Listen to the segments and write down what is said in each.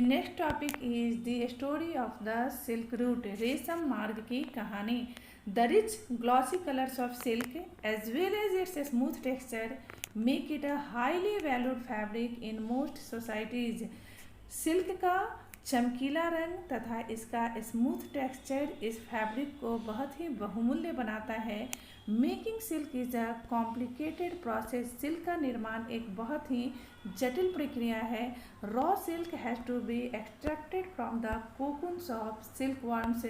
The next topic is the story of the Silk Route, रेशम मार्ग की कहानी. The rich glossy colors of silk as well as its smooth texture make it a highly valued fabric in most societies. Silk का चमकीला रंग तथा इसका smooth texture इस फैब्रिक को बहुत ही बहुमूल्य बनाता है. Making silk is a complicated process. Silk का निर्माण एक बहुत ही जटिल प्रक्रिया है. Raw silk has to be extracted from the cocoons of silk worms.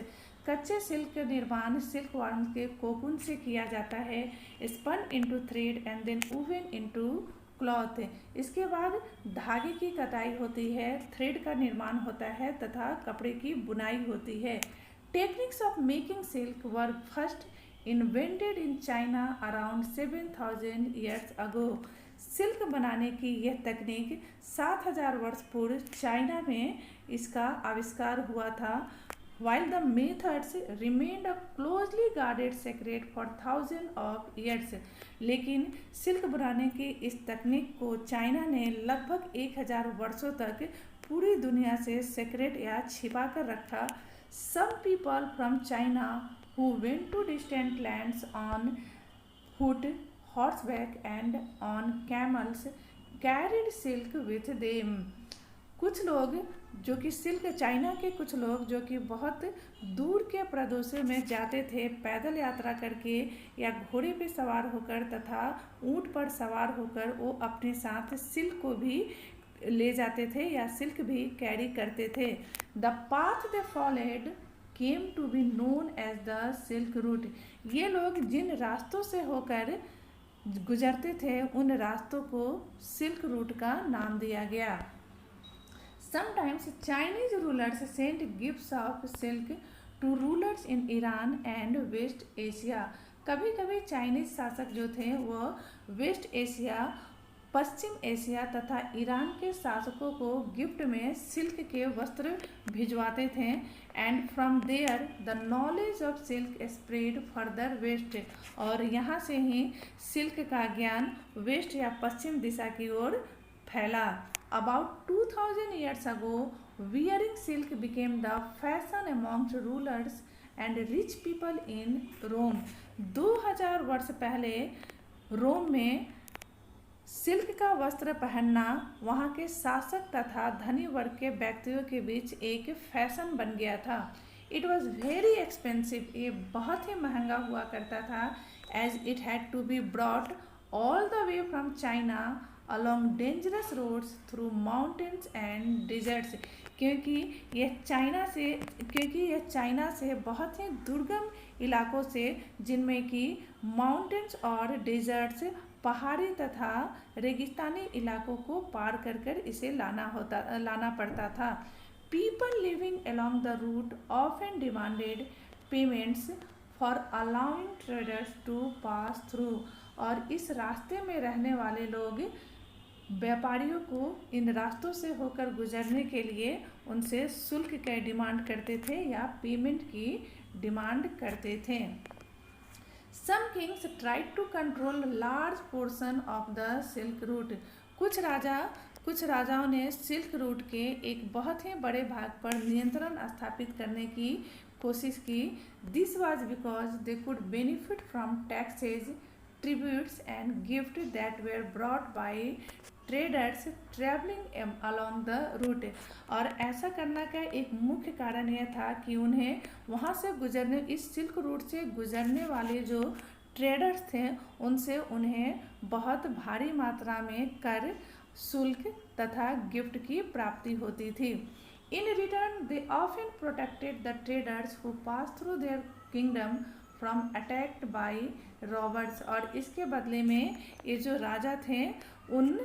कच्चे सिल्क का निर्माण सिल्क वर्म के कोकून से किया जाता है. Spun into thread and then woven into cloth. इसके बाद धागे की कताई होती है, थ्रेड का निर्माण होता है तथा कपड़े की बुनाई होती है. Techniques of making silk were first invented in China around 7000 years ago. Silk बनाने की यह तकनीक 7000 वर्ष पूर्व चाइना में इसका आविष्कार हुआ था. While the methods remained a closely guarded secret for thousands of years. लेकिन सिल्क बनाने की इस तकनीक को चाइना ने लगभग 1000 वर्षों तक पूरी दुनिया से सीक्रेट या छिपा कर रखा. Some people from China who went to distant lands on foot, horseback and on camels carried silk with them. कुछ लोग जो कि सिल्क चाइना के कुछ लोग जो कि बहुत दूर के प्रदेशों में जाते थे पैदल यात्रा करके या घोड़े पे सवार होकर तथा ऊंट पर सवार होकर वो अपने साथ सिल्क को भी ले जाते थे या सिल्क भी कैरी करते थे. The path they followed came to be known as the silk route. ये लोग जिन रास्तों से होकर गुजरते थे उन रास्तों को सिल्क रूट का नाम दिया गया. Sometimes Chinese rulers sent gifts of silk to rulers in Iran and West Asia. कभी कभी चाइनीज शासक जो थे वो वेस्ट एशिया, पश्चिम एशिया तथा ईरान के शासकों को गिफ्ट में सिल्क के वस्त्र भिजवाते थे. And from there the knowledge of silk spread further west. और यहाँ से ही सिल्क का ज्ञान वेस्ट या पश्चिम दिशा की ओर फैला. About 2000 years ago, wearing silk became the fashion amongst rulers and rich people in Rome. 2000 वर्ष पहले रोम में सिल्क का वस्त्र पहनना वहाँ के शासक तथा धनी वर्ग के व्यक्तियों के बीच एक फैशन बन गया था. It was very expensive. ये बहुत ही महंगा हुआ करता था. As it had to be brought all the way from China along dangerous roads through mountains and deserts. क्योंकि यह चाइना से बहुत ही दुर्गम इलाकों से जिनमें कि माउंटेन्स और डेजर्ट्स पहाड़ी तथा रेगिस्तानी इलाकों को पार कर इसे लाना पड़ता था. People living along the route often demanded payments for allowing traders to pass through. और इस रास्ते में रहने वाले लोग व्यापारियों को इन रास्तों से होकर गुजरने के लिए उनसे शुल्क का डिमांड करते थे या पेमेंट की डिमांड करते थे. Some kings tried to control large portion of the silk route. कुछ राजाओं ने सिल्क रूट के एक बहुत ही बड़े भाग पर नियंत्रण स्थापित करने की कोशिश की. This was because they could benefit from taxes, tributes and gifts that were brought by traders traveling along the route. और ऐसा करने का एक मुख्य कारण यह था कि उन्हें वहाँ से गुजरने इस सिल्क रूट से गुजरने वाले जो ट्रेडर्स थे उनसे उन्हें बहुत भारी मात्रा में कर, शुल्क तथा गिफ्ट की प्राप्ति होती थी. In return, they often protected the traders who passed through their kingdom from attacked by robbers. और इसके बदले में ये जो राजा थे उन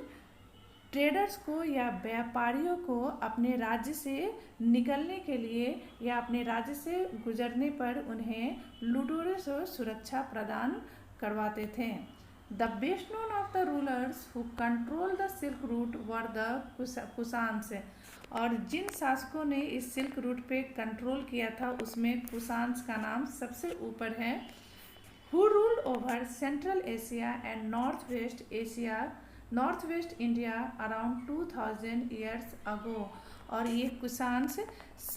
ट्रेडर्स को या व्यापारियों को अपने राज्य से निकलने के लिए या अपने राज्य से गुजरने पर उन्हें लुटेरों से सुरक्षा प्रदान करवाते थे. The best known of the rulers who control the silk route were the Kushans. और जिन शासकों ने इस सिल्क रूट पे कंट्रोल किया था उसमें कुशान्स का नाम सबसे ऊपर है. Who ruled over central Asia and north west India around 2000 years ago. और ये कुषाण्स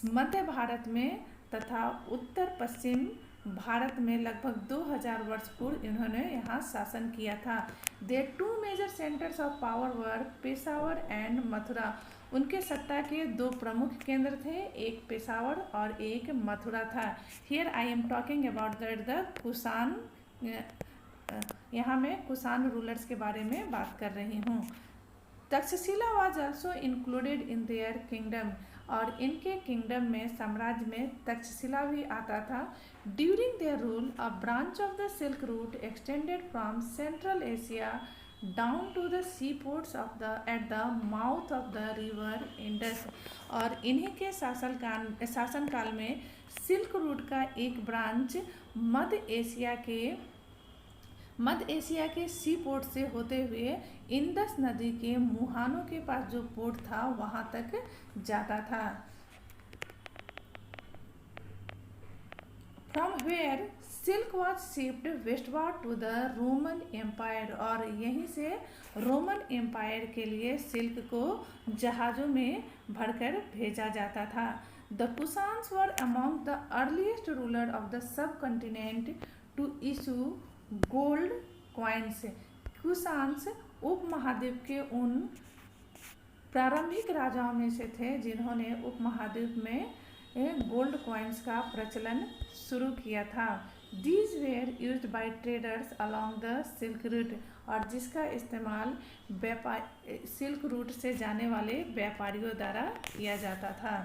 मध्य भारत में तथा उत्तर पश्चिम भारत में लगभग 2000 वर्ष पूर्व इन्होंने यहाँ शासन किया था। Their two major centres of power were Peshawar and Mathura. उनके सत्ता के दो प्रमुख केंद्र थे, एक पेशावर और एक मथुरा था। Here I am talking about the Kushan. यहाँ मैं कुषाण रूलर्स के बारे में बात कर रही हूँ। Takshashila was also included in their kingdom. और इनके किंगडम में, साम्राज्य में तक्षशिला भी आता था। During their rule a branch of the silk route extended from Central Asia down to the sea ports of the at the mouth of the river Indus. और इन्हीं के शासनकाल में सिल्क रूट का एक ब्रांच मध्य एशिया के सी पोर्ट से होते हुए इंडस नदी के मुहानों के पास जो पोर्ट था वहां तक जाता था। From where silk was shipped westward to the Roman Empire. और यहीं से रोमन एम्पायर के लिए सिल्क को जहाज़ों में भरकर भेजा जाता था। The Kushans were among the earliest ruler of the subcontinent to issue gold coins. Kushans उपमहाद्वीप के उन प्रारंभिक राजाओं में से थे जिन्होंने उपमहाद्वीप में गोल्ड कॉइन्स का प्रचलन शुरू किया था। These where used by traders along the silk root. और जिसका इस्तेमाल सिल्क रूट से जाने वाले व्यापारियों द्वारा किया जाता था।